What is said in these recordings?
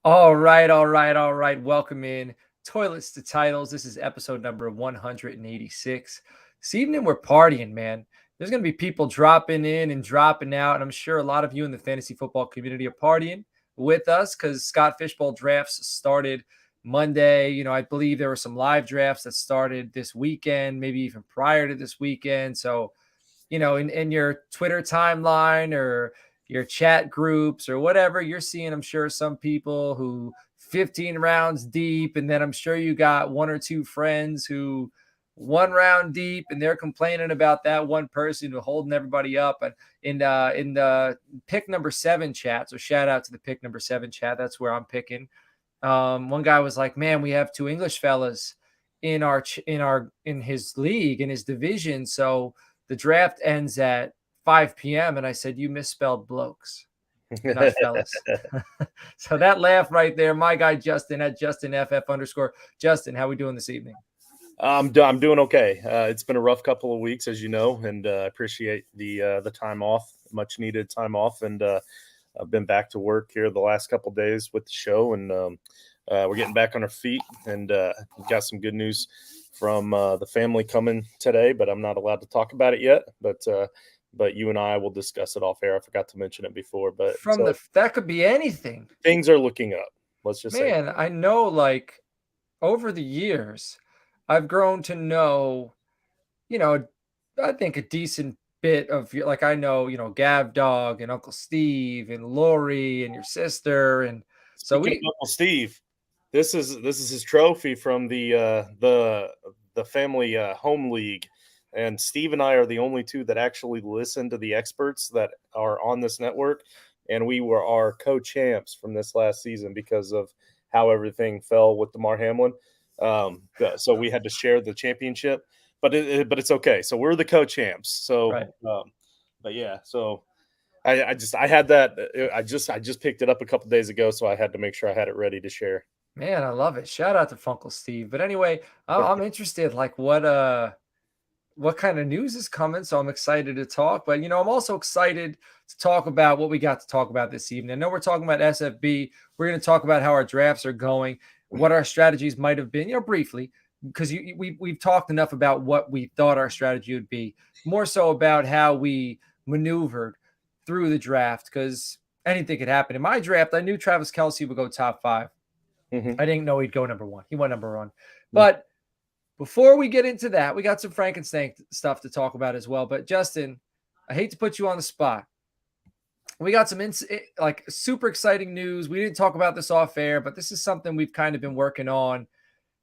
All right. Welcome in Toilets to Titles. This is episode number 186. This evening we're partying, man. There's going to be people dropping in and dropping out, and I'm sure a lot of you in the fantasy football community are partying with us because Scott Fishbowl drafts started Monday. I believe there were some live drafts that started this weekend, maybe even prior to this weekend. So, in your Twitter timeline or your chat groups or whatever, you're seeing, I'm sure, some people who 15 rounds deep, and then I'm sure you got one or two friends who 1 round deep, and they're complaining about that one person who holding everybody up. And in the pick number 7 chat, so shout out to the pick number 7 chat. That's where I'm picking. One guy was like, "Man, we have two English fellas in his league, in his division, so the draft ends at 5 p.m." And I said, "You misspelled blokes, not fellas." So that laugh right there, my guy Justin at JustinFF_. Justin, how we doing this evening? I'm doing okay. It's been a rough couple of weeks, as you know, and I appreciate the time off, much needed time off, and I've been back to work here the last couple of days with the show, and we're getting back on our feet, and got some good news from the family coming today, but I'm not allowed to talk about it yet. But you and I will discuss it off air. I forgot to mention it before, but that could be anything. Things are looking up. Let's just say. Man, I know, like, over the years, I've grown to know, I think a decent bit of, like, I know, Gav Dog and Uncle Steve and Lori and your sister. And so Speaking of Uncle Steve, this is his trophy from the family home league, and Steve and I are the only two that actually listen to the experts that are on this network, and we were our co-champs from this last season because of how everything fell with DeMar Hamlin. So we had to share the championship, but it's okay. So we're the co-champs. So, right. But yeah, so I had that. I just picked it up a couple days ago, so I had to make sure I had it ready to share. Man, I love it. Shout out to Funkle Steve. But anyway, I'm interested, like, what kind of news is coming. So I'm excited to talk. But, I'm also excited to talk about what we got to talk about this evening. I know we're talking about SFB. We're going to talk about how our drafts are going, what our strategies might have been, briefly, because we've talked enough about what we thought our strategy would be, more so about how we maneuvered through the draft, because anything could happen. In my draft, I knew Travis Kelce would go top 5. Mm-hmm. I didn't know he'd go number 1. He went number 1. But before we get into that, we got some Frankenstank stuff to talk about as well. But Justin, I hate to put you on the spot. We got some super exciting news. We didn't talk about this off air, but this is something we've kind of been working on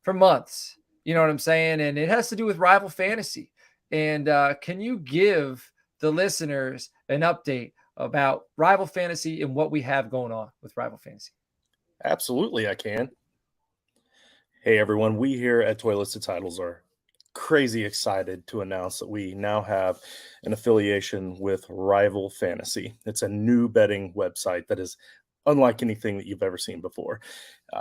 for months. You know what I'm saying? And it has to do with Rival Fantasy. And can you give the listeners an update about Rival Fantasy and what we have going on with Rival Fantasy? Absolutely, I can. Hey, everyone. We here at Toilets to Titles are crazy excited to announce that we now have an affiliation with Rival Fantasy. It's a new betting website that is unlike anything that you've ever seen before.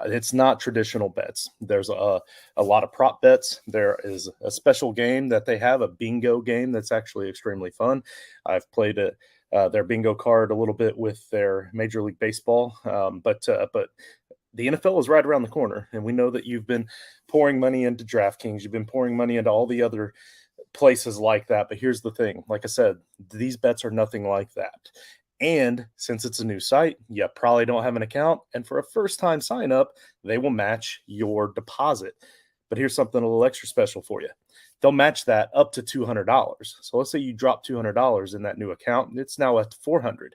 It's not traditional bets. There's a lot of prop bets. There is a special game that they have, a bingo game that's actually extremely fun. I've played their bingo card a little bit with their Major League Baseball, but the NFL is right around the corner, and we know that you've been pouring money into DraftKings. You've been pouring money into all the other places like that. But here's the thing. Like I said, these bets are nothing like that. And since it's a new site, you probably don't have an account. And for a first-time sign-up, they will match your deposit. But here's something a little extra special for you. They'll match that up to $200. So let's say you drop $200 in that new account, and it's now at $400.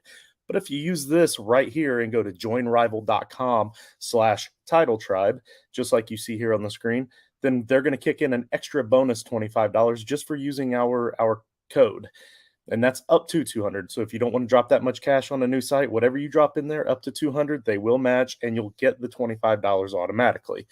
But if you use this right here and go to joinrival.com/titletribe, just like you see here on the screen, then they're going to kick in an extra bonus $25 just for using our code. And that's up to $200. So if you don't want to drop that much cash on a new site, whatever you drop in there up to $200, they will match, and you'll get the $25 automatically.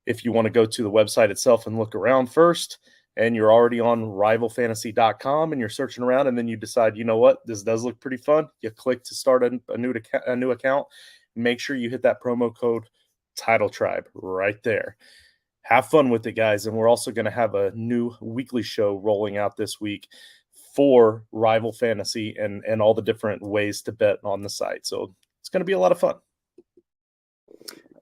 If you want to go to the website itself and look around first, and you're already on rivalfantasy.com and you're searching around, and then you decide, you know what, this does look pretty fun. You click to start a new account. Make sure you hit that promo code TitleTribe right there. Have fun with it, guys. And we're also going to have a new weekly show rolling out this week for Rival Fantasy and all the different ways to bet on the site. So it's going to be a lot of fun.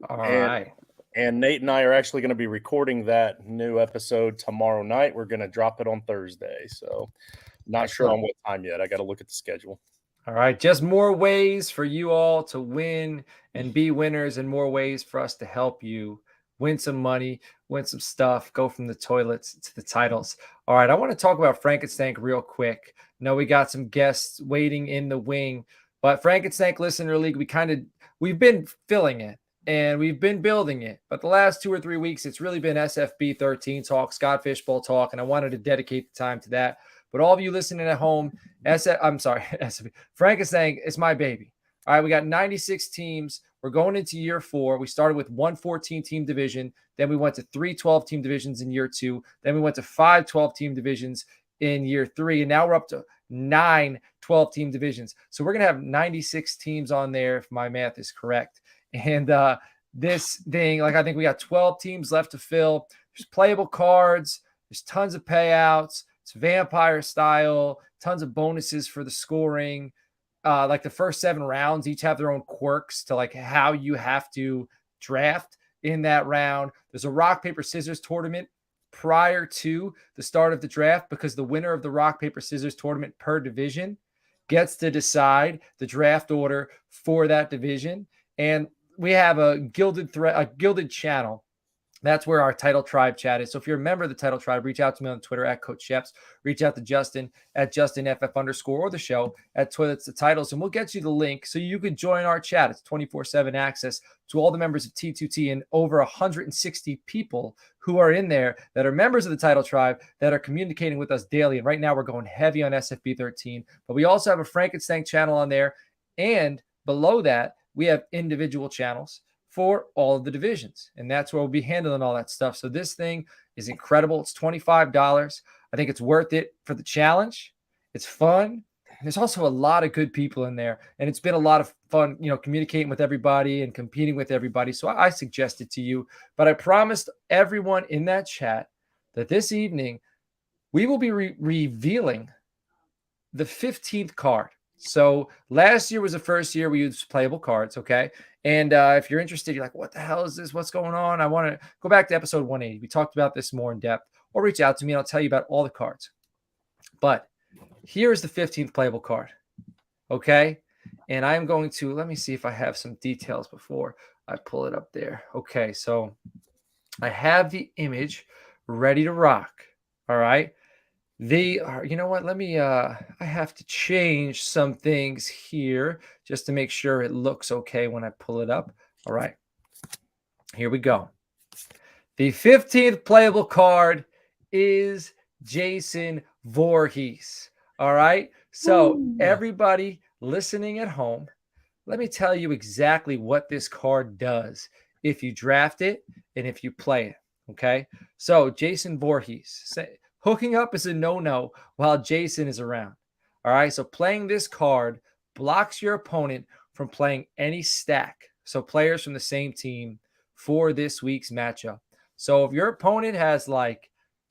All And right. and Nate and I are actually going to be recording that new episode tomorrow night. We're going to drop it on Thursday. So not sure Excellent. on what time yet. I got to look at the schedule. All right. Just more ways for you all to win and be winners, and more ways for us to help you win some money, win some stuff, go from the toilets to the titles. All right. I want to talk about Frankenstank real quick. No, we got some guests waiting in the wing, but Frankenstank Listener League, we've been filling it and we've been building it. But the last 2 or 3 weeks, it's really been SFB 13 talk, Scott Fishbowl talk, and I wanted to dedicate the time to that. But all of you listening at home, Frankenstein is my baby. All right, we got 96 teams. We're going into year 4. We started with one 14-team division. Then we went to 3 12-team divisions in year 2. Then we went to 5 12-team divisions in year 3. And now we're up to 9 12-team divisions. So we're going to have 96 teams on there, if my math is correct. And this thing, I think we got 12 teams left to fill. There's playable cards. There's tons of payouts. It's vampire style, tons of bonuses for the scoring. The first 7 rounds each have their own quirks to how you have to draft in that round. There's a rock, paper, scissors tournament prior to the start of the draft, because the winner of the rock, paper, scissors tournament per division gets to decide the draft order for that division. And we have a gilded channel. That's where our Title Tribe chat is. So if you're a member of the Title Tribe, reach out to me on Twitter at Coach Sheps. Reach out to Justin at JustinFF_ or the show at Toilets to Titles, and we'll get you the link so you can join our chat. It's 24/7 access to all the members of T2T and over 160 people who are in there that are members of the Title Tribe that are communicating with us daily. And right now we're going heavy on SFB 13, but we also have a Frankenstank channel on there. And below that, we have individual channels for all of the divisions. And that's where we'll be handling all that stuff. So this thing is incredible. It's $25. I think it's worth it for the challenge. It's fun. There's also a lot of good people in there. And it's been a lot of fun, communicating with everybody and competing with everybody. So I suggest it to you. But I promised everyone in that chat that this evening we will be revealing the 15th card. So last year was the first year we used playable cards, okay? And if you're interested, you're like, what the hell is this? What's going on? I want to go back to episode 180. We talked about this more in depth. Or reach out to me and I'll tell you about all the cards. But here's the 15th playable card, okay? And I'm going to, let me see if I have some details before I pull it up there. Okay, so I have the image ready to rock, all right? They are, you know what? Let me, I have to change some things here just to make sure it looks okay when I pull it up. All right, here we go. The 15th playable card is Jason Voorhees. All right, so everybody listening at home, let me tell you exactly what this card does if you draft it and if you play it. Okay, so Jason Voorhees. Hooking up is a no-no while Jason is around. All right, so playing this card blocks your opponent from playing any stack. So players from the same team for this week's matchup. So if your opponent has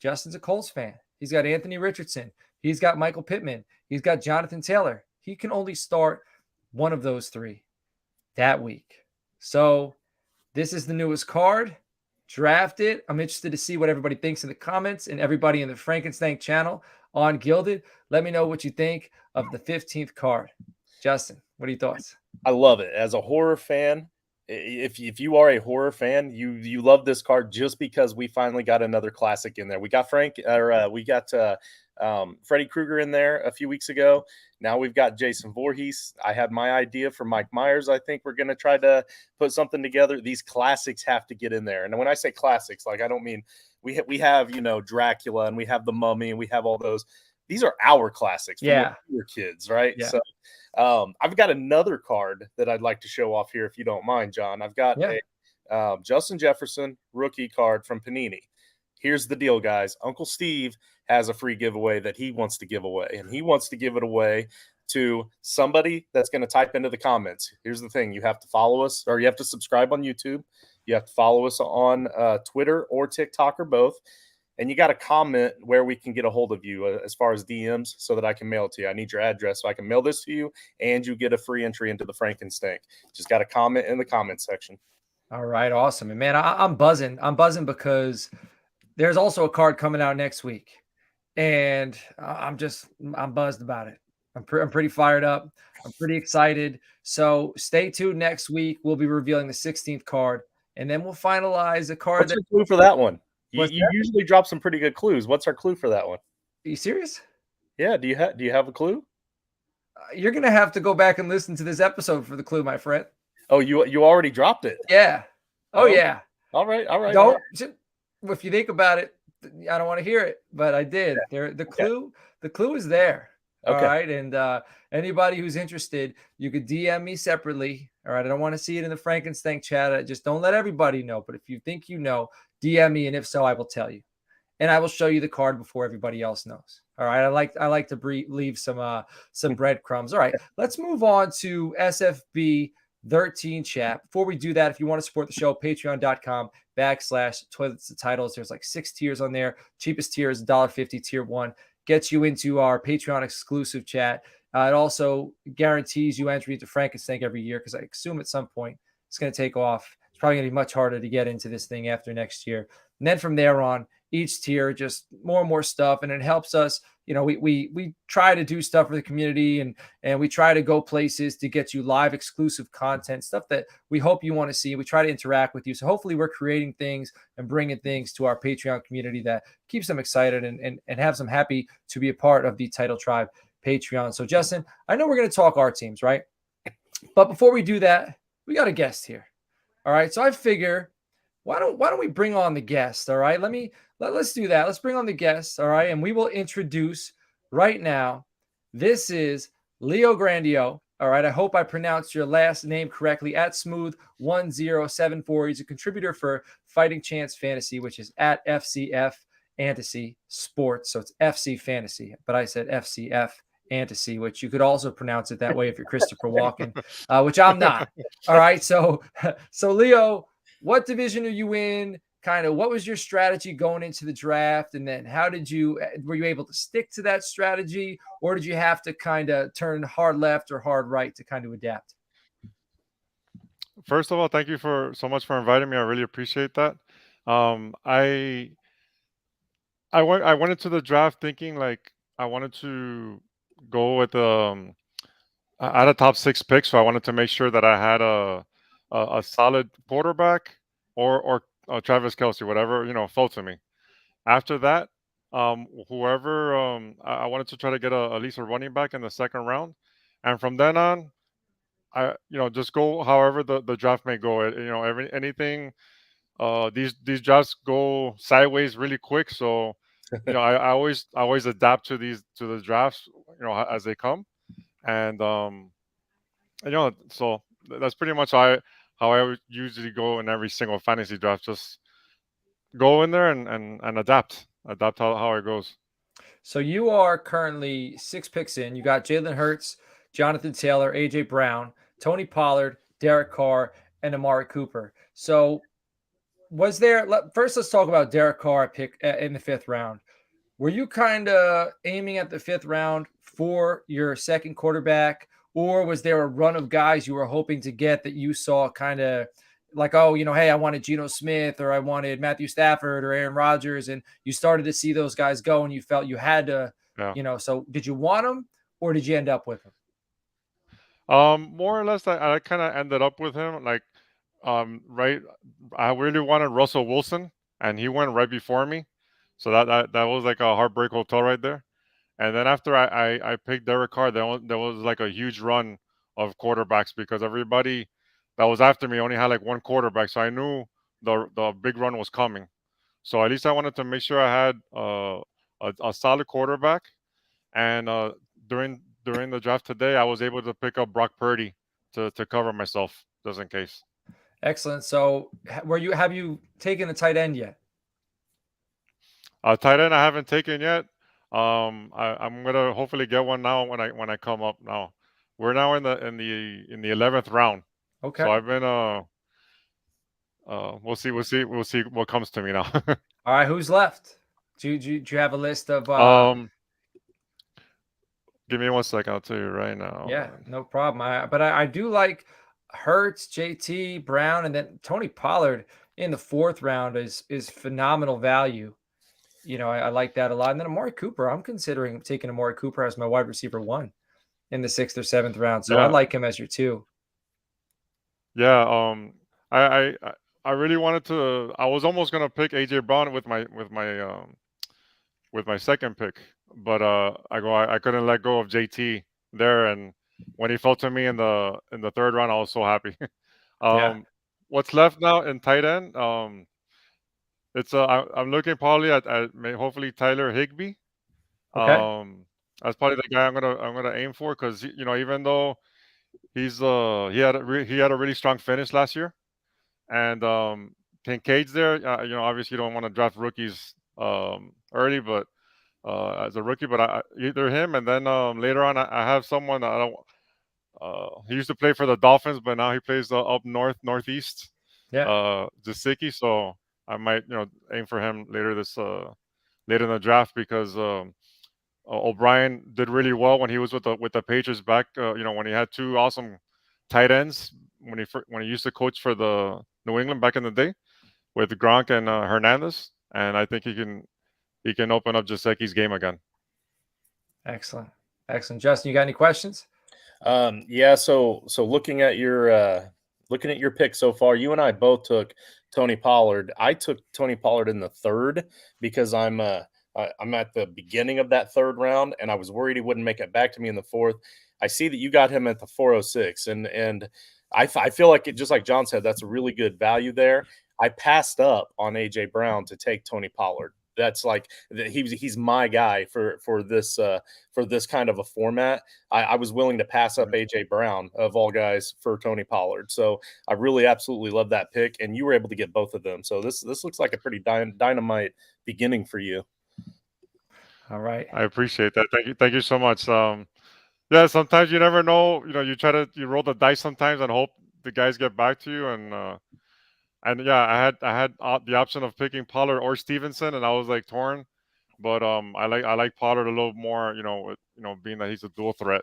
Justin's a Colts fan, he's got Anthony Richardson, he's got Michael Pittman, he's got Jonathan Taylor, he can only start one of those 3 that week. So this is the newest card. Draft it. I'm interested to see what everybody thinks in the comments, and everybody in the Frankenstank channel on Gilded. Let me know what you think of the 15th card. Justin, what are your thoughts? I love it. As a horror fan, if you are a horror fan, you love this card just because we finally got another classic in there. We got Freddy Krueger in there a few weeks ago. Now we've got Jason Voorhees. I had my idea for Mike Myers. I think we're going to try to put something together. These classics have to get in there. And when I say classics, I don't mean we have Dracula and we have the Mummy and we have all those. These are our classics from when we were kids, right? Yeah. So I've got another card that I'd like to show off here if you don't mind, John. I've got a Justin Jefferson rookie card from Panini. Here's the deal, guys. Uncle Steve has a free giveaway that he wants to give away, and he wants to give it away to somebody that's going to type into the comments. Here's the thing. You have to follow us, or you have to subscribe on YouTube. You have to follow us on Twitter or TikTok or both. And you got to comment where we can get a hold of you as far as DMs so that I can mail it to you. I need your address so I can mail this to you, and you get a free entry into the Frankenstank. Just got to comment in the comment section. All right, awesome. And man, I'm buzzing. I'm buzzing because there's also a card coming out next week, and I'm buzzed about it. I'm pretty fired up. I'm pretty excited. So stay tuned next week. We'll be revealing the 16th card, and then we'll finalize a card What's that your clue for that one? You, was. you usually drop some pretty good clues. What's our clue for that one? Are you serious? Yeah. Do you have a clue? You're gonna have to go back and listen to this episode for the clue, my friend. Oh, you already dropped it. Yeah. Oh yeah. All right. Don't. If you think about it, I don't want to hear it, but I did. Yeah. The clue is there. All Okay. right. And anybody who's interested, you could DM me separately. All right. I don't want to see it in the Frankenstank chat. Just don't let everybody know. But if you think you know, DM me, and if so, I will tell you, and I will show you the card before everybody else knows. All right. I like to leave some breadcrumbs. All right. Let's move on to SFB 13 chat. Before we do that, if you want to support the show, patreon.com/toilets to titles. There's like 6 tiers on there. Cheapest tier is $1.50. Tier 1 gets you into our Patreon exclusive chat. It also guarantees you entry into Frankenstank every year, because I assume at some point it's going to take off. It's probably going to be much harder to get into this thing after next year. And then from there on, each tier, just more and more stuff. And it helps us. We try to do stuff for the community, and we try to go places to get you live exclusive content, stuff that we hope you want to see. We try to interact with you. So hopefully we're creating things and bringing things to our Patreon community that keeps them excited and have them happy to be a part of the Title Tribe Patreon. So Justin, I know we're going to talk our teams, right? But before we do that, we got a guest here. All right. So I figure, why don't we bring on the guest? All right. Let's do that. Let's bring on the guest. All right. And we will introduce right now. This is Leo Grandio. All right. I hope I pronounced your last name correctly. At Smooth1074. He's a contributor for Fighting Chance Fantasy, which is at FCF Fantasy Sports. So it's FC Fantasy, but I said FCF Fantasy, which you could also pronounce it that way if you're Christopher Walken, which I'm not. All right. So Leo, what division are you in? Kind of what was your strategy going into the draft? And then were you able to stick to that strategy, or did you have to kind of turn hard left or hard right to kind of adapt? First of all, thank you so much for inviting me. I really appreciate that. I went into the draft thinking like I wanted to go with I had a top 6 pick, so I wanted to make sure that I had a solid quarterback or Travis Kelce, whatever fell to me. After that, whoever I wanted to try to get at least a running back in the second round, and from then on, I just go however the draft may go. Anything. These drafts go sideways really quick, so I always adapt to the drafts as they come, and so that's pretty much how I would usually go in every single fantasy draft. Just go in there and adapt how it goes. So you are currently 6 picks in. You got Jalen Hurts, Jonathan Taylor, AJ Brown, Tony Pollard, Derek Carr, and Amari Cooper. So first let's talk about Derek Carr pick in the 5th round. Were you kind of aiming at the 5th round for your second quarterback, or was there a run of guys you were hoping to get that you saw kind of like, oh, hey, I wanted Geno Smith, or I wanted Matthew Stafford or Aaron Rodgers, and you started to see those guys go and you felt you had to, so did you want them, or did you end up with them? More or less, I kind of ended up with him. Like, right, I really wanted Russell Wilson, and he went right before me, so that was like a heartbreak hotel right there. And then after I picked Derek Carr, there was like a huge run of quarterbacks, because everybody that was after me only had like one quarterback, so I knew the big run was coming. So at least I wanted to make sure I had a solid quarterback. And during the draft today, I was able to pick up Brock Purdy to cover myself just in case. Excellent. So have you taken a tight end yet? Tight end I haven't taken yet. I'm gonna hopefully get one now when I come up now. We're now in the 11th round. Okay. So I've been we'll see what comes to me now. All right, who's left? Do you have a list of Give me 1 second, I'll tell you right now. Yeah, no problem. I do like Hurts, JT, Brown, and then Tony Pollard in the 4th round is phenomenal value. You know, I like that a lot. And then Amari Cooper, I'm considering taking Amari Cooper as my wide receiver 1 in the 6th or 7th round. So I like him as your 2. Yeah. I really wanted to. I was almost gonna pick AJ Brown with my second pick, but I couldn't let go of JT there, and when he fell to me in the 3rd round, I was so happy. Yeah. What's left now in tight end? It's I'm looking probably at hopefully Tyler Higbee. Okay. That's probably the guy I'm gonna aim for, because you know, even though he had a really strong finish last year, and Kincaid's there. You know, obviously you don't want to draft rookies early, but as a rookie, but either him, and then later on I have someone that I don't. He used to play for the Dolphins, but now he plays up northeast. Yeah. Zasicki, so I might aim for him later later in the draft, because O'Brien did really well when he was with the Patriots back. When he had 2 awesome tight ends when he used to coach for the New England back in the day with Gronk and Hernandez, and I think he can open up Jasecki's game again. Excellent. Justin, you got any questions? Yeah. So looking at your pick so far, you and I both took Tony Pollard. I took Tony Pollard in the 3rd because I'm at the beginning of that 3rd round, and I was worried he wouldn't make it back to me in the 4th. I see that you got him at the 406, and I feel like just like John said, that's a really good value there. I passed up on AJ Brown to take Tony Pollard. That's like he's my guy for this kind of a format. I was willing to pass up AJ Brown of all guys for Tony Pollard. So I really absolutely love that pick, and you were able to get both of them. So this looks like a pretty dynamite beginning for you. All right. I appreciate that. Thank you so much. Yeah, sometimes you never know. You roll the dice sometimes and hope the guys get back to you, and yeah, I had the option of picking Pollard or Stevenson, and I was like torn, but I like Pollard a little more. Being that he's a dual threat.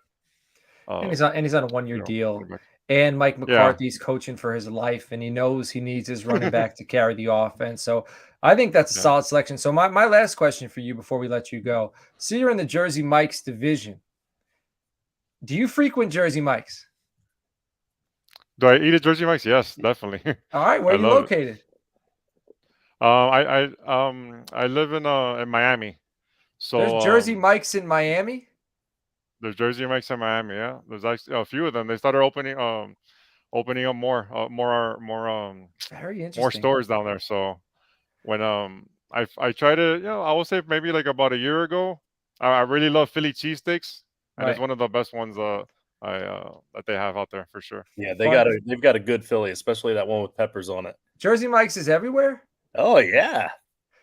And he's on a 1-year deal. And Mike McCarthy's coaching for his life, and he knows he needs his running back to carry the offense. So I think that's a solid selection. So my last question for you before we let you go. So you're in the Jersey Mike's division. Do you frequent Jersey Mike's? Do I eat at Jersey Mike's? Yes, definitely. All right, where are you located? I live in Miami. So there's Jersey Mike's in Miami? There's Jersey Mike's in Miami, yeah. There's actually a few of them. They started opening up more very interesting, more stores down there. So when I tried to, I will say maybe like about a year ago, I really love Philly cheesesteaks, and it's one of the best ones that they have out there for sure. Yeah, they've got a good Philly, especially that one with peppers on it. Jersey Mike's is everywhere? Oh yeah.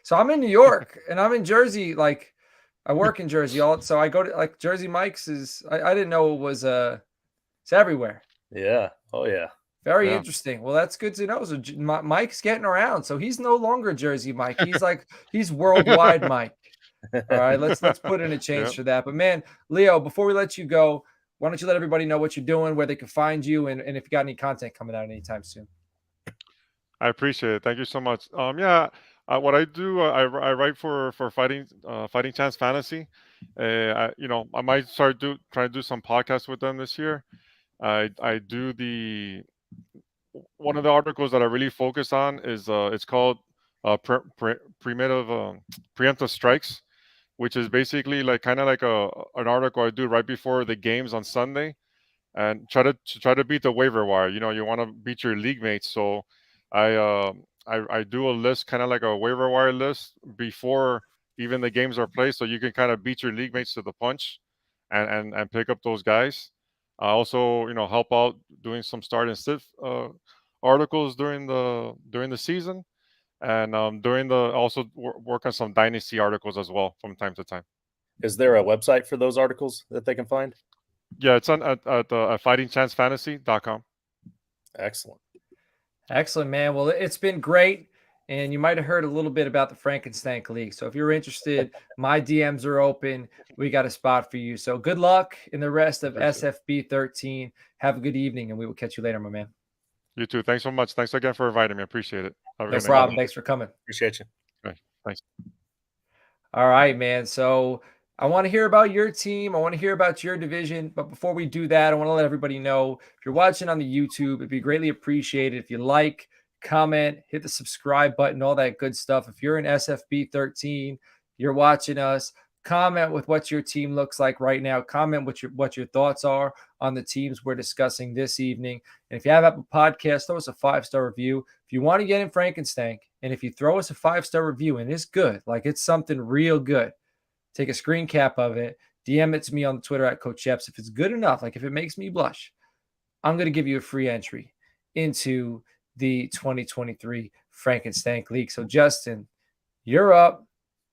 So I'm in New York and I'm in Jersey. Like I work in Jersey, so I go to like Jersey Mike's is. I didn't know it was it's everywhere. Yeah. Oh yeah. Very interesting. Well, that's good to know. So Mike's getting around. So he's no longer Jersey Mike. He's worldwide Mike. All right, let's put in a change for that. But man, Leo, before we let you go, why don't you let everybody know what you're doing, where they can find you, and if you got any content coming out anytime soon. I appreciate it. Thank you so much. What I do, I write for Fighting Chance Fantasy. I might try to do some podcasts with them this year. I do one of the articles that I really focus on is it's called preemptive strikes, which is basically like kind of like an article I do right before the games on Sunday, and try to beat the waiver wire. You want to beat your league mates, so I do a list, kind of like a waiver wire list before even the games are played, so you can kind of beat your league mates to the punch and pick up those guys. I also help out doing some start and sit articles during the season, and also work on some Dynasty articles as well from time to time. Is there a website for those articles that they can find? Yeah, it's on at fightingchancefantasy.com. Excellent, man. Well, it's been great. And you might have heard a little bit about the Frankenstank League. So if you're interested, my DMs are open. We got a spot for you. So good luck in the rest of SFB 13. Have a good evening, and we will catch you later, my man. You too. Thanks so much. Thanks again for inviting me. I appreciate it. Have a No good night. problem. Thanks for coming. Appreciate you. Okay, thanks. All right, man. So I want to hear about your team. I want to hear about your division. But before we do that, I want to let everybody know if you're watching on the YouTube, it'd be greatly appreciated if you like, comment, hit the subscribe button, all that good stuff. If you're in SFB 13, you're watching us, comment with what your team looks like right now. Comment what your thoughts are on the teams we're discussing this evening. And if you have Apple Podcasts, throw us a 5-star review. If you want to get in Frankenstank, and if you throw us a 5-star review and it's good, like it's something real good, take a screen cap of it, DM it to me on the Twitter at Coach Epps. If it's good enough, like if it makes me blush, I'm going to give you a free entry into the 2023 Frankenstank League. So Justin, you're up.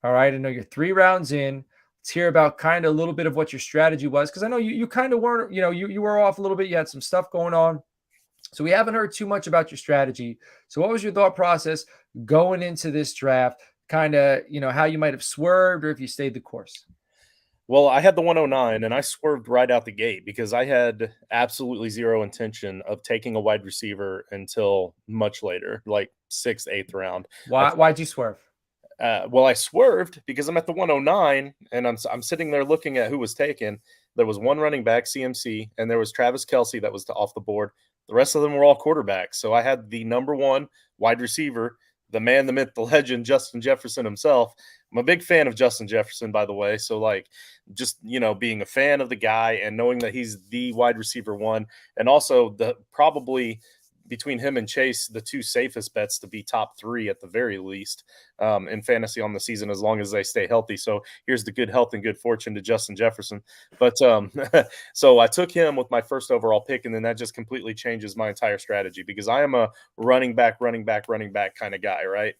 All right. I know you're 3 rounds in. Let's hear about kind of a little bit of what your strategy was. Because I know you kind of weren't, you were off a little bit. You had some stuff going on. So we haven't heard too much about your strategy. So what was your thought process going into this draft? Kind of, how you might have swerved or if you stayed the course. Well, I had the 109 and I swerved right out the gate because I had absolutely zero intention of taking a wide receiver until much later, like 6th, 8th round. Why'd you swerve? Well, I swerved because I'm at the 109 and I'm sitting there looking at who was taken. There was one running back, CMC, and there was Travis Kelce that was off the board. The rest of them were all quarterbacks. So I had the number 1 wide receiver, the man, the myth, the legend, Justin Jefferson himself. I'm a big fan of Justin Jefferson, by the way. So, like, just, being a fan of the guy and knowing that he's the wide receiver 1, and also the probably between him and Chase, the 2 safest bets to be top 3 at the very least in fantasy on the season, as long as they stay healthy. So here's the good health and good fortune to Justin Jefferson. But so I took him with my first overall pick, and then that just completely changes my entire strategy because I am a running back kind of guy, right?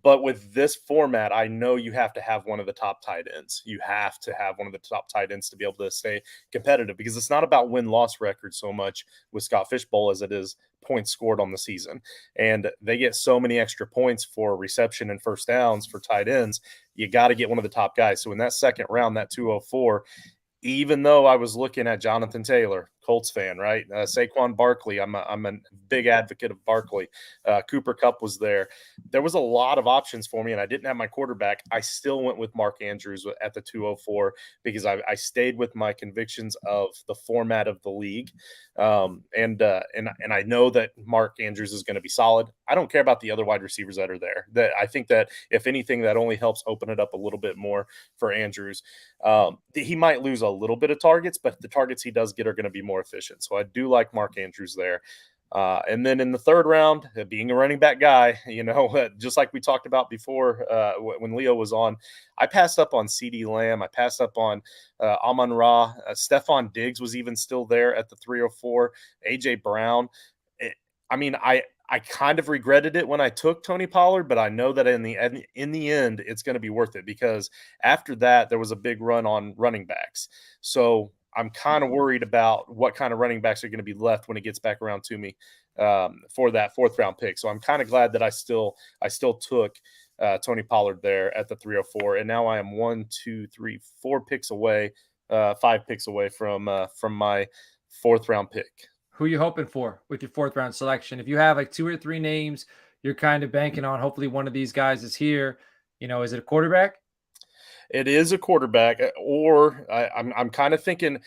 But with this format, I know you have to have one of the top tight ends. You have to have one of the top tight ends to be able to stay competitive because it's not about win-loss record so much with Scott Fishbowl as it is points scored on the season. And they get so many extra points for reception and first downs for tight ends. You got to get one of the top guys. So in that second round, that 204, even though I was looking at Jonathan Taylor, Colts fan, right? Saquon Barkley, I'm a big advocate of Barkley. Cooper Kupp was there. There was a lot of options for me, and I didn't have my quarterback. I still went with Mark Andrews at the 204 because I stayed with my convictions of the format of the league, and I know that Mark Andrews is going to be solid. I don't care about the other wide receivers that are there. That I think that if anything, that only helps open it up a little bit more for Andrews. He might lose a little bit of targets, but the targets he does get are going to be more efficient. So I do like Mark Andrews there. And then in the third round, being a running back guy, just like we talked about before when Leo was on, I passed up on CeeDee Lamb. I passed up on Amon-Ra. Stephon Diggs was even still there at the 304. A.J. Brown. I kind of regretted it when I took Tony Pollard, but I know that in the end, it's going to be worth it because after that, there was a big run on running backs. So I'm kind of worried about what kind of running backs are going to be left when it gets back around to me for that 4th round pick. So I'm kind of glad that I still took Tony Pollard there at the 304. And now I am 4 picks away, 5 picks away from my 4th round pick. Who are you hoping for with your 4th round selection? If you have like 2 or 3 names, you're kind of banking on hopefully one of these guys is here. Is it a quarterback? It is a quarterback, or I'm kind of thinking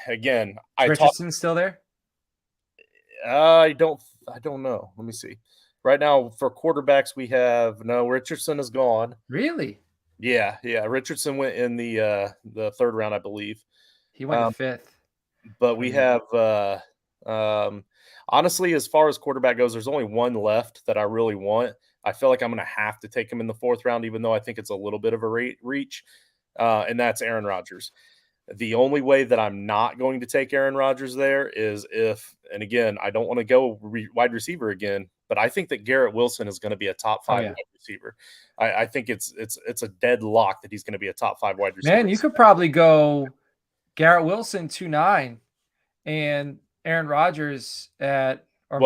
again. Richardson's still there? I don't know. Let me see. Right now for quarterbacks, we have Richardson is gone. Really? Yeah. Richardson went in the 3rd round, I believe. He went 5th. But we have honestly, as far as quarterback goes, there's only one left that I really want. I feel like I'm going to have to take him in the 4th round, even though I think it's a little bit of a reach, and that's Aaron Rodgers. The only way that I'm not going to take Aaron Rodgers there is and again, I don't want to go wide receiver again, but I think that Garrett Wilson is going to be a top 5 wide receiver. I think it's a dead lock that he's going to be a top 5 wide receiver. Man, you could probably go Garrett Wilson 2.9 and Aaron Rodgers at, I'm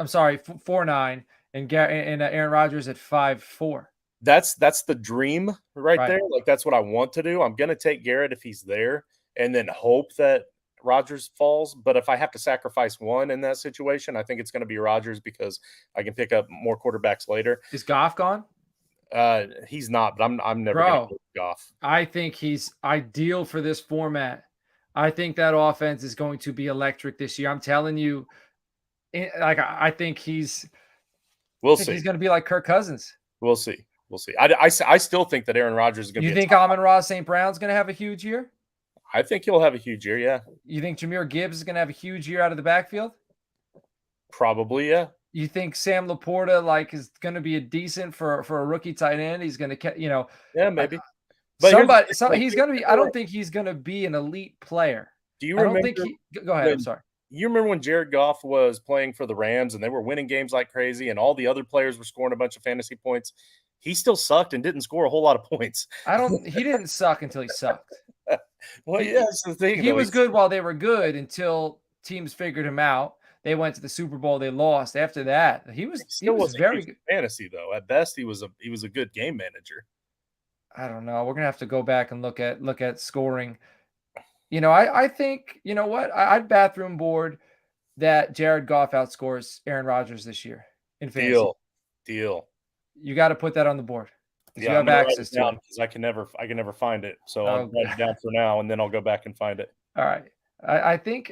sorry, 4.9 and Aaron Rodgers at 5.4. That's the dream right there. Like that's what I want to do. I'm going to take Garrett if he's there and then hope that Rodgers falls, but if I have to sacrifice one in that situation, I think it's going to be Rodgers because I can pick up more quarterbacks later. Is Goff gone? He's not, but I'm never going to go Goff. I think he's ideal for this format. I think that offense is going to be electric this year. I'm telling you, I think he's. We'll see. He's going to be like Kirk Cousins. We'll see. I still think that Aaron Rodgers is going to be. You think Amon-Ra St. Brown's going to have a huge year? I think he'll have a huge year, yeah. You think Jahmyr Gibbs is going to have a huge year out of the backfield? Probably, yeah. You think Sam Laporta is going to be a decent for a rookie tight end? He's going to, yeah, maybe. But he's going to be. I don't think he's going to be an elite player. Do you remember? Go ahead. I'm sorry. You remember when Jared Goff was playing for the Rams and they were winning games like crazy, and all the other players were scoring a bunch of fantasy points? He still sucked and didn't score a whole lot of points. He didn't suck until he sucked. Well, yeah, that's the thing. He was good while they were good until teams figured him out. They went to the Super Bowl. They lost. After that, he was very good. Fantasy though, at best, he was a good game manager. I don't know. We're gonna have to go back and look at scoring. I think what I'd bathroom board that Jared Goff outscores Aaron Rodgers this year in fantasy. Deal. You got to put that on the board. Yeah, you have access to it because I can never find it. So I'll write it down for now, and then I'll go back and find it. All right. I think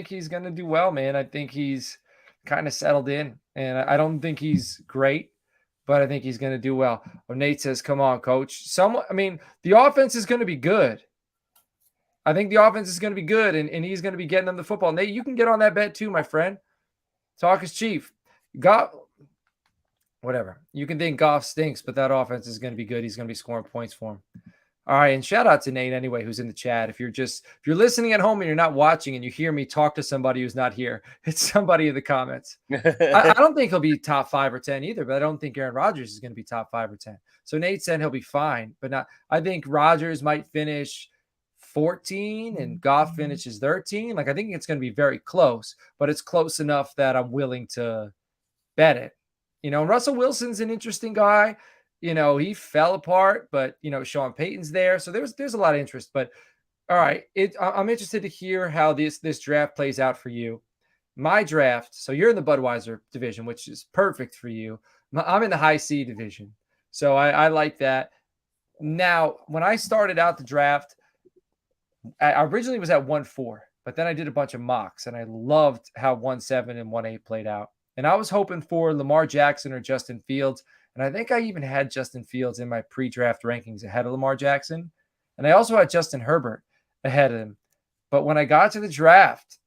he's going to do well, man. I think he's kind of settled in, and I don't think he's great, but I think he's going to do well. Nate says, "Come on, coach." The offense is going to be good. I think the offense is going to be good, and he's going to be getting them the football. Nate, you can get on that bet too, my friend. Talk is cheap. Whatever. You can think Goff stinks, but that offense is going to be good. He's going to be scoring points for him. All right, and shout out to Nate anyway, who's in the chat. If you're listening at home and you're not watching and you hear me talk to somebody who's not here, it's somebody in the comments. I don't think he'll be top 5 or 10 either, but I don't think Aaron Rodgers is going to be top 5 or 10. So Nate said he'll be fine, but not. I think Rodgers might finish 14 and Goff finishes 13. I think it's going to be very close, but it's close enough that I'm willing to bet it. Russell Wilson's an interesting guy. He fell apart, but Sean Payton's there, so there's a lot of interest. But all right, I'm interested to hear how this draft plays out for you. My draft. So you're in the Budweiser division, which is perfect for you. I'm in the high C division, so I like that. Now, when I started out the draft, I originally was at 1-4, but then I did a bunch of mocks, and I loved how 1-7 and 1-8 played out. And I was hoping for Lamar Jackson or Justin Fields. And I think I even had Justin Fields in my pre-draft rankings ahead of Lamar Jackson. And I also had Justin Herbert ahead of him. But when I got to the draft,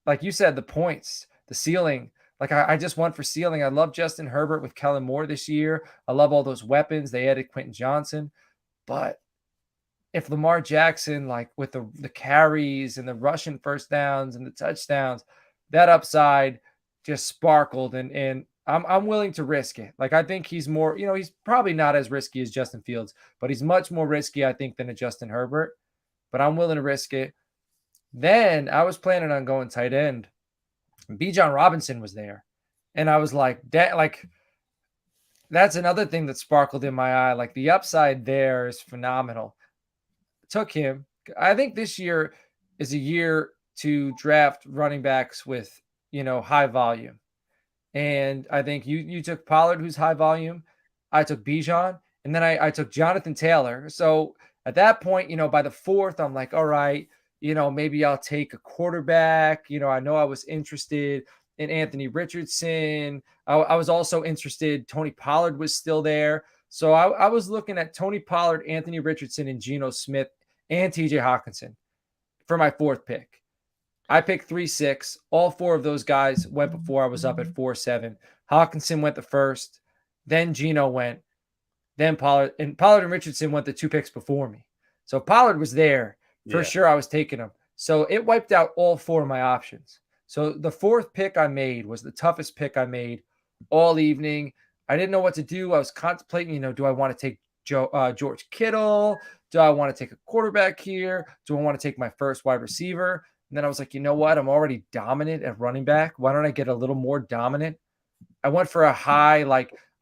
like you said, the points, the ceiling, I just went for ceiling. I love Justin Herbert with Kellen Moore this year. I love all those weapons. They added Quentin Johnson. But if Lamar Jackson, with the carries and the rushing first downs and the touchdowns, that upside just sparkled, and I'm willing to risk it. I think he's more, he's probably not as risky as Justin Fields, but he's much more risky, I think, than a Justin Herbert. But I'm willing to risk it. Then I was planning on going tight end. Bijan Robinson was there, and I was like, that's another thing that sparkled in my eye. The upside there is phenomenal. Took him. I think this year is a year to draft running backs with high volume. And I think you took Pollard, who's high volume. I took Bijan, and then I took Jonathan Taylor. So at that point, by the 4th, I'm like, all right, maybe I'll take a quarterback. I know I was interested in Anthony Richardson. I was also interested. Tony Pollard was still there. So I was looking at Tony Pollard, Anthony Richardson, and Geno Smith, and TJ Hawkinson for my 4th pick. I picked 3-6. All 4 of those guys went before I was up at 4-7. Hawkinson went the first. Then Geno went. Then Pollard. And Pollard and Richardson went the 2 picks before me. So Pollard was there. For sure I was taking him. So it wiped out all 4 of my options. So the 4th pick I made was the toughest pick I made all evening. I didn't know what to do. I was contemplating, do I want to take George Kittle? Do I want to take a quarterback here? Do I want to take my first wide receiver? And then I was like, you know what? I'm already dominant at running back. Why don't I get a little more dominant? I went for a high,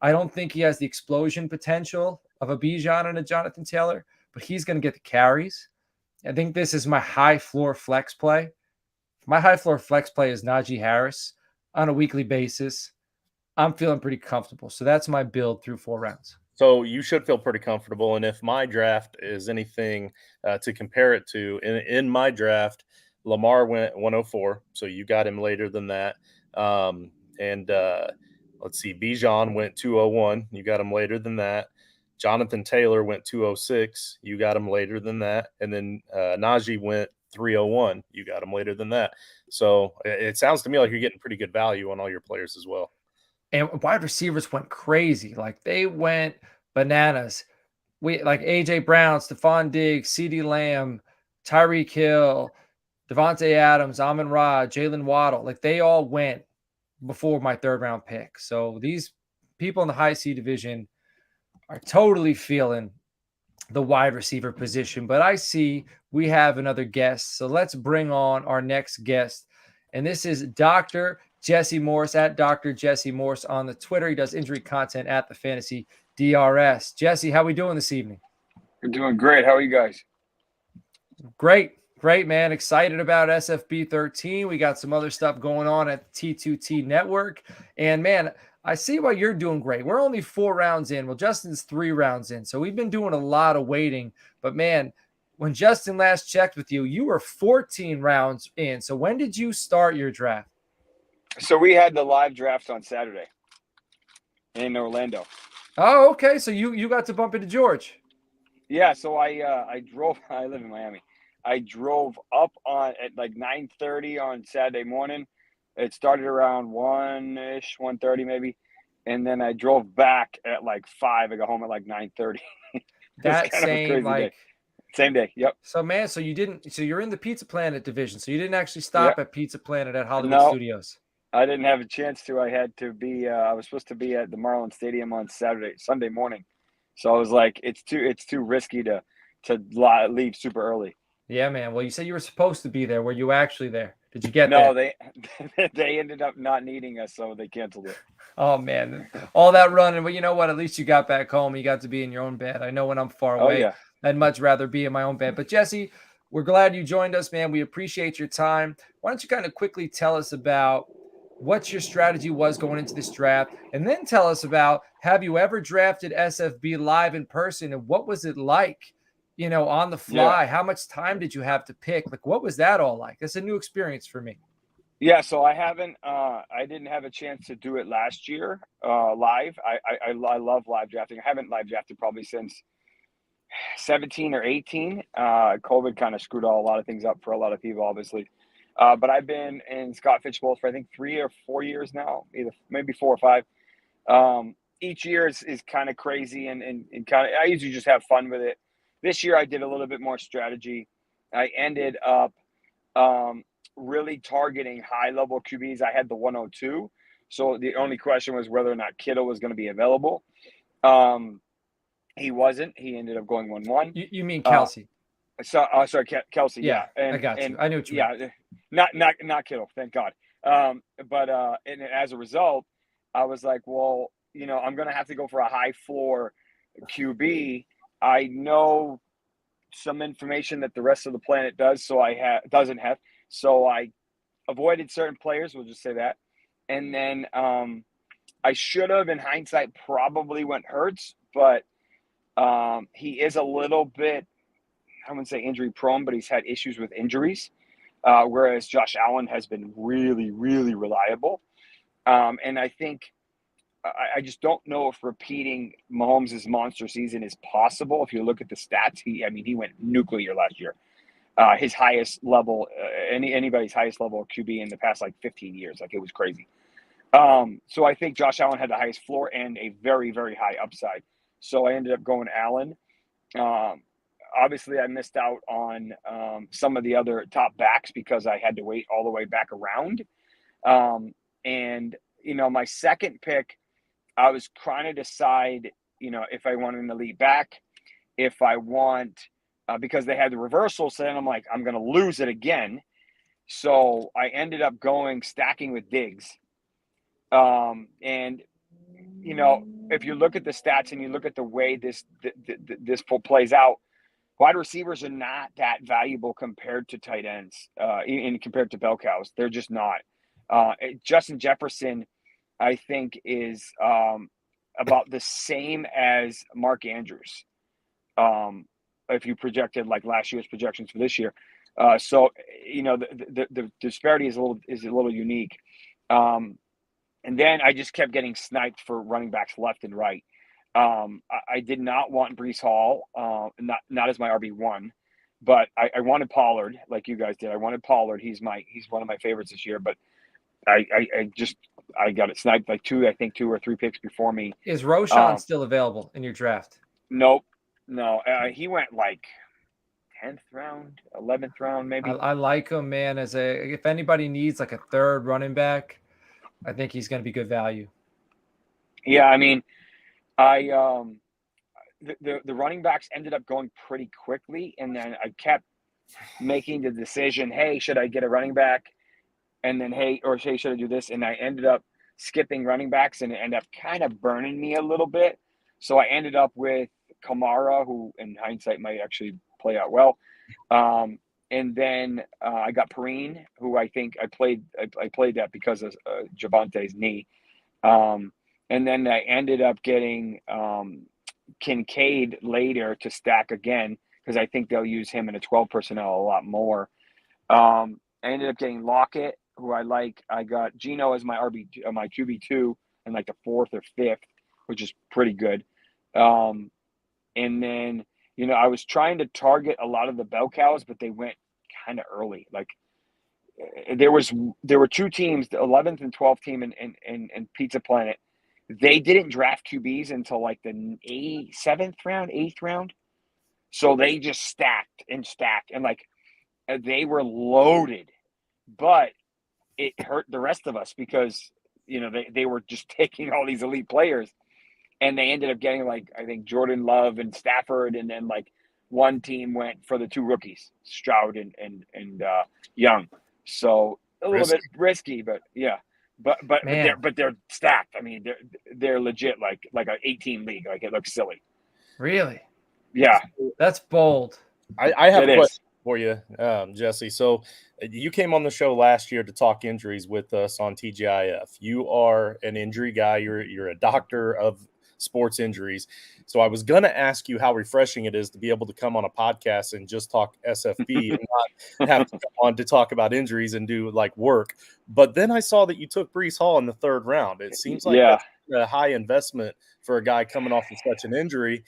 I don't think he has the explosion potential of a Bijan and a Jonathan Taylor, but he's going to get the carries. I think this is my high floor flex play. My high floor flex play is Najee Harris on a weekly basis. I'm feeling pretty comfortable. So that's my build through 4 rounds. So you should feel pretty comfortable. And if my draft is anything to compare it to, in my draft, Lamar went 104. So you got him later than that. And let's see, Bijan went 201. You got him later than that. Jonathan Taylor went 206. You got him later than that. And then Najee went 301. You got him later than that. So it sounds to me like you're getting pretty good value on all your players as well. And wide receivers went crazy. Like they went bananas. We like AJ Brown, Stephon Diggs, CeeDee Lamb, Tyreek Hill, Devontae Adams, Amon-Ra, Jalen Waddle. Like they all went before my 3rd round pick. So these people in the high C division are totally feeling the wide receiver position. But I see we have another guest. So let's bring on our next guest. And this is Dr. Jesse Morse at Dr. Jesse Morse on the Twitter. He does injury content at the Fantasy DRS. Jesse, how we doing this evening? We're doing great. How are you guys? Great, man. Excited about SFB 13. We got some other stuff going on at the T2T network. And man, I see why you're doing great. We're only 4 rounds in. Well, Justin's 3 rounds in. So we've been doing a lot of waiting. But man, when Justin last checked with you, you were 14 rounds in. So when did you start your draft? So we had the live draft on Saturday in Orlando. Oh, okay. So you got to bump into George. Yeah. So I drove. I live in Miami. I drove up at like 9:30 on Saturday morning. It started around 1-ish, 1:30 maybe, and then I drove back at like 5. I got home at like 9:30. That same day. Yep. So man, so you're in the Pizza Planet division. So you didn't actually stop at Pizza Planet at Hollywood Studios. I didn't have a chance to. I had to be. I was supposed to be at the Marlins Stadium on Sunday morning, so I was like, it's too risky to leave super early. Yeah, man. Well, you said you were supposed to be there. Were you actually there? Did you get there? No, they ended up not needing us, so they canceled it. Oh man, all that running. But you know what? At least you got back home. You got to be in your own bed. I know when I'm far away, yeah. I'd much rather be in my own bed. But Jesse, we're glad you joined us, man. We appreciate your time. Why don't you kind of quickly tell us about what your strategy was going into this draft, and then tell us about, have you ever drafted SFB live in person, and what was it like, on the fly? Yeah. How much time did you have to pick? Like, what was that all like? It's a new experience for me. Yeah, so I didn't have a chance to do it last year live. I love live drafting. I haven't live drafted probably since 17 or 18. COVID kind of screwed a lot of things up for a lot of people, obviously. But I've been in Scott Fishbowl for I think 3 or 4 years now, maybe 4 or 5. Each year is kind of crazy and kind of, I usually just have fun with it. This year I did a little bit more strategy. I ended up really targeting high level QBs. I had the 102. So the only question was whether or not Kittle was going to be available. He wasn't. He ended up going 1-1. You mean Kelsey? Sorry, Kelsey. Yeah, I got you. I knew what you meant. Not Kittle, thank God. But as a result, I was like, well, I'm going to have to go for a high floor QB. I know some information that the rest of the planet doesn't have. So I avoided certain players. We'll just say that. And then I should have, in hindsight, probably went Hurts, but he is a little bit, I wouldn't say injury prone, but he's had issues with injuries, whereas Josh Allen has been really, really reliable. And I think I just don't know if repeating Mahomes' monster season is possible. If you look at the stats, he went nuclear last year. His highest level, anybody's highest level of QB in the past 15 years. It was crazy. So I think Josh Allen had the highest floor and a very, very high upside. So I ended up going Allen. Obviously, I missed out on some of the other top backs because I had to wait all the way back around. And my second pick, I was trying to decide, if I want an elite back, if I want, because they had the reversal. So then I'm like, I'm going to lose it again. So I ended up stacking with Diggs. And, if you look at the stats and you look at the way this plays out, wide receivers are not that valuable compared to tight ends, and compared to bell cows. They're just not. Justin Jefferson, I think, is about the same as Mark Andrews. If you projected like last year's projections for this year, so the disparity is a little unique. And then I just kept getting sniped for running backs left and right. I did not want Breece Hall, not as my RB1, but I wanted Pollard like you guys did. I wanted Pollard. He's one of my favorites this year, but I got it sniped like two or three picks before me. Is Roshan still available in your draft? Nope. No, he went like 10th round, 11th round, maybe. I like him, man. If anybody needs like a third running back, I think he's going to be good value. Yeah, I mean, the running backs ended up going pretty quickly, and then I kept making the decision, hey, should I get a running back? And then, hey, should I do this? And I ended up skipping running backs, and it ended up kind of burning me a little bit. So I ended up with Kamara, who in hindsight might actually play out well. And then I got Perrine, who I think I played that because of Javante's knee. And then I ended up getting Kincaid later to stack again, because I think they'll use him in a 12 personnel a lot more. I ended up getting Lockett, who I like. I got Geno as my my QB2 in like the 4th or 5th, which is pretty good. And then, I was trying to target a lot of the bell cows, but they went kind of early. Like there were two teams, the 11th and 12th team in Pizza Planet. They didn't draft QBs until like the 7th round, 8th round. So they just stacked, and like they were loaded, but it hurt the rest of us because, they were just taking all these elite players. And they ended up getting like, I think, Jordan Love and Stafford. And then like one team went for the two rookies, Stroud and Young. So a little bit risky, but yeah. But they're stacked. I mean, they're legit like an 18 league. Like it looks silly. Really? Yeah. That's bold. I have a question for you, Jesse. So you came on the show last year to talk injuries with us on TGIF. You are an injury guy. You're a doctor of sports injuries. So I was going to ask you how refreshing it is to be able to come on a podcast and just talk SFB and not have to come on to talk about injuries and do like work. But then I saw that you took Breece Hall in the 3rd round. It seems like that's a high investment for a guy coming off of such an injury.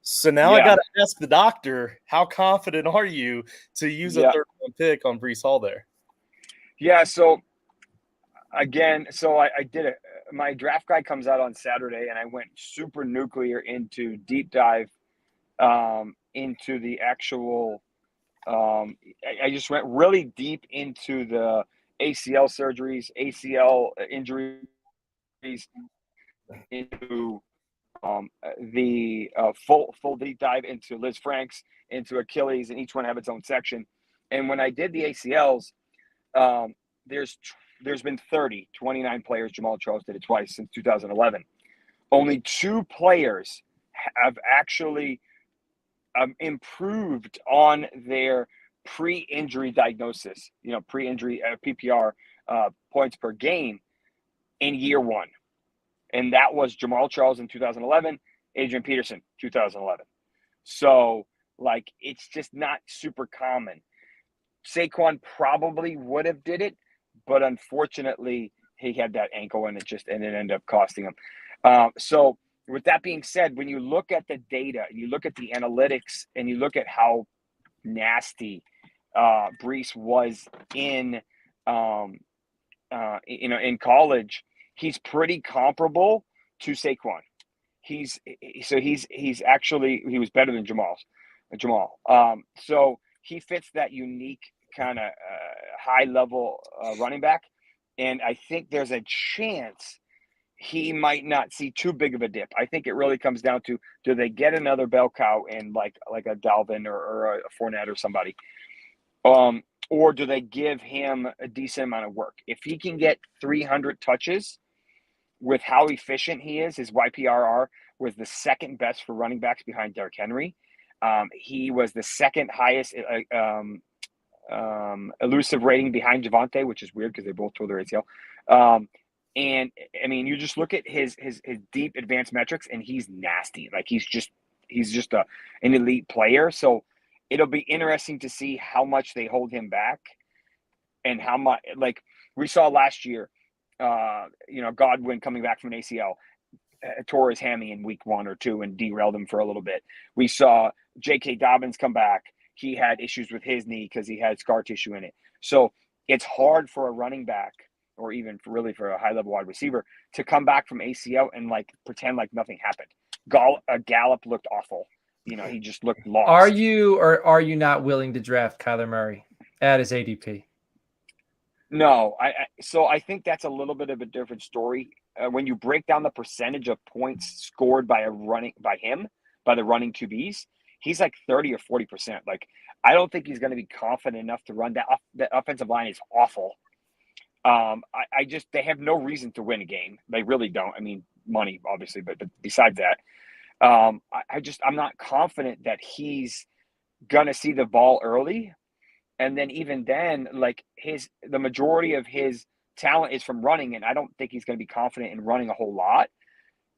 So now I got to ask the doctor, how confident are you to use a 3rd round pick on Breece Hall there? Yeah. So again, I did it. My draft guide comes out on Saturday, and I went super nuclear into deep dive into the actual. I just went really deep into the ACL surgeries, ACL injuries, into the full deep dive into Liz Franks, into Achilles, and each one have its own section. And when I did the ACLs, there's been 29 players. Jamal Charles did it twice since 2011. Only 2 players have actually improved on their pre-injury diagnosis, pre-injury PPR points per game in year 1. And that was Jamal Charles in 2011, Adrian Peterson, 2011. So, like, it's just not super common. Saquon probably would have did it, but unfortunately, he had that ankle, and it ended up costing him. So, with that being said, when you look at the data, and you look at the analytics, and you look at how nasty Breece was in college, he's pretty comparable to Saquon. He was better than Jamal. So he fits that unique kind of high level running back. And I think there's a chance he might not see too big of a dip. I think it really comes down to, do they get another bell cow in like a Dalvin or a Fournette or somebody? Or do they give him a decent amount of work? If he can get 300 touches with how efficient he is, his YPRR was the 2nd best for running backs behind Derrick Henry. He was the second highest elusive rating behind Javonte, which is weird because they both tore their ACL. And I mean, you just look at his deep advanced metrics, and he's nasty. Like he's just an elite player. So it'll be interesting to see how much they hold him back, and how much, like we saw last year. Godwin coming back from an ACL tore his hammy in week 1 or 2 and derailed him for a little bit. We saw J.K. Dobbins come back. He had issues with his knee because he had scar tissue in it. So it's hard for a running back, or even for a high-level wide receiver, to come back from ACL and like pretend like nothing happened. Gallup looked awful. He just looked lost. Are you or are you not willing to draft Kyler Murray at his ADP? No, so I think that's a little bit of a different story. When you break down the percentage of points scored by the running QBs, he's like 30 or 40%. Like, I don't think he's going to be confident enough to run that. The offensive line is awful. They have no reason to win a game. They really don't. I mean, money, obviously, but besides that, I'm not confident that he's going to see the ball early. And then even then, like the majority of his talent is from running, and I don't think he's going to be confident in running a whole lot.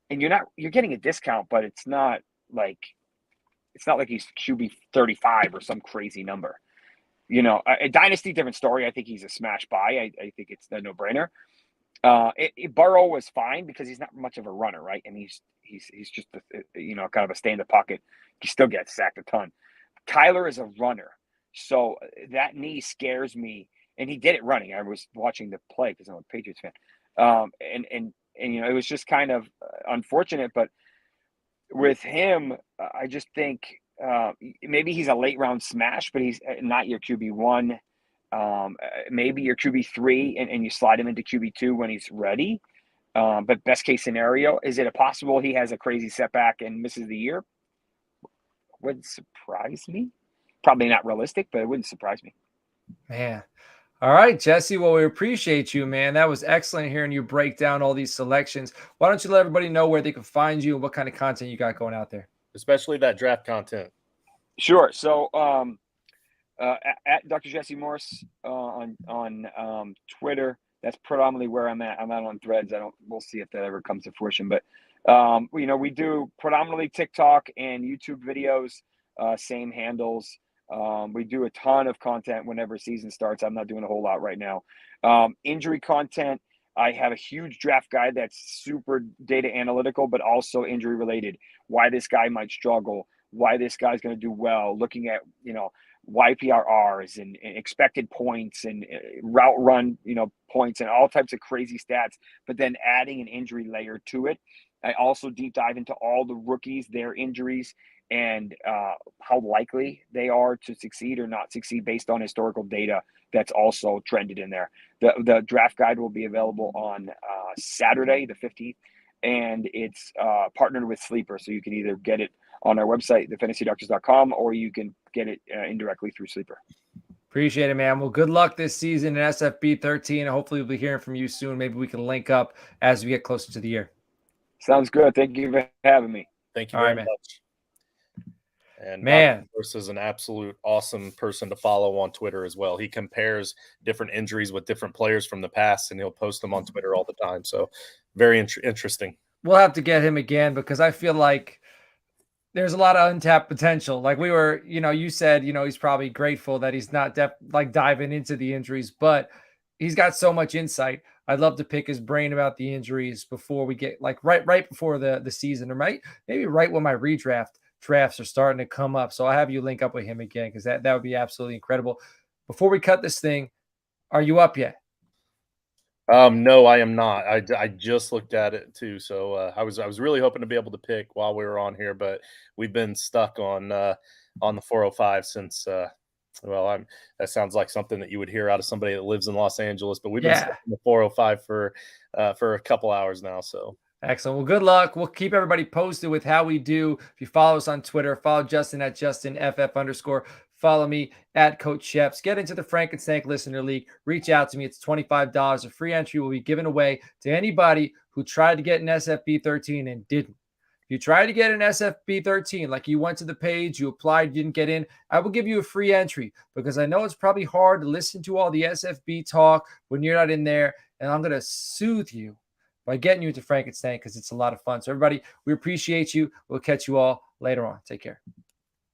And you're getting a discount, but it's not like he's QB 35 or some crazy number. A Dynasty, different story. I think he's a smash buy. I think it's a no-brainer. Burrow was fine because he's not much of a runner, right? And he's just kind of a stay in the pocket. He still gets sacked a ton. Kyler is a runner. So that knee scares me, and he did it running. I was watching the play because I'm a Patriots fan, and it was just kind of unfortunate. But with him, I just think maybe he's a late round smash, but he's not your QB1. Maybe your QB3, and you slide him into QB2 when he's ready. But best case scenario, is it possible he has a crazy setback and misses the year? Would surprise me. Probably not realistic, but it wouldn't surprise me. Man. All right, Jesse. Well, we appreciate you, man. That was excellent hearing you break down all these selections. Why don't you let everybody know where they can find you and what kind of content you got going out there? Especially that draft content. Sure. So at Dr. Jesse Morse on Twitter. That's predominantly where I'm at. I'm out on Threads. We'll see if that ever comes to fruition. But we do predominantly TikTok and YouTube videos, same handles. We do a ton of content whenever season starts. I'm not doing a whole lot right now. Injury content. I have a huge draft guide that's super data analytical, but also injury related. Why this guy might struggle, why this guy's going to do well, looking at, YPRRs and expected points and route run, points and all types of crazy stats, but then adding an injury layer to it. I also deep dive into all the rookies, their injuries, and how likely they are to succeed or not succeed based on historical data that's also trended in there. The draft guide will be available on Saturday, the 15th, and it's partnered with Sleeper. So you can either get it on our website, thefantasydoctors.com, or you can get it indirectly through Sleeper. Appreciate it, man. Well, good luck this season in SFB 13. Hopefully we'll be hearing from you soon. Maybe we can link up as we get closer to the year. Sounds good. Thank you for having me. Thank you very much. And man, Morse is an absolute awesome person to follow on Twitter as well. He compares different injuries with different players from the past, and he'll post them on Twitter all the time. So very interesting. We'll have to get him again because I feel like there's a lot of untapped potential. Like we were, you said, he's probably grateful that he's not diving into the injuries, but he's got so much insight. I'd love to pick his brain about the injuries before we get right before the season, or maybe right when my redraft drafts are starting to come up. So I'll have you link up with him again because that would be absolutely incredible. Before we cut this thing, are you up yet? No, I am not. I just looked at it too. So I was really hoping to be able to pick while we were on here, but we've been stuck on the 405 since that sounds like something that you would hear out of somebody that lives in Los Angeles, but we've been stuck in the 405 for a couple hours now. So excellent. Well, good luck. We'll keep everybody posted with how we do. If you follow us on Twitter, follow Justin at JustinFF_. Follow me at Coach Sheps. Get into the Frankenstank Listener League. Reach out to me. It's $25. A free entry will be given away to anybody who tried to get an SFB 13 and didn't. If you try to get an SFB 13, like you went to the page, you applied, didn't get in, I will give you a free entry because I know it's probably hard to listen to all the SFB talk when you're not in there. And I'm going to soothe you by getting you into Frankenstank because it's a lot of fun. So everybody, we appreciate you. We'll catch you all later on. Take care.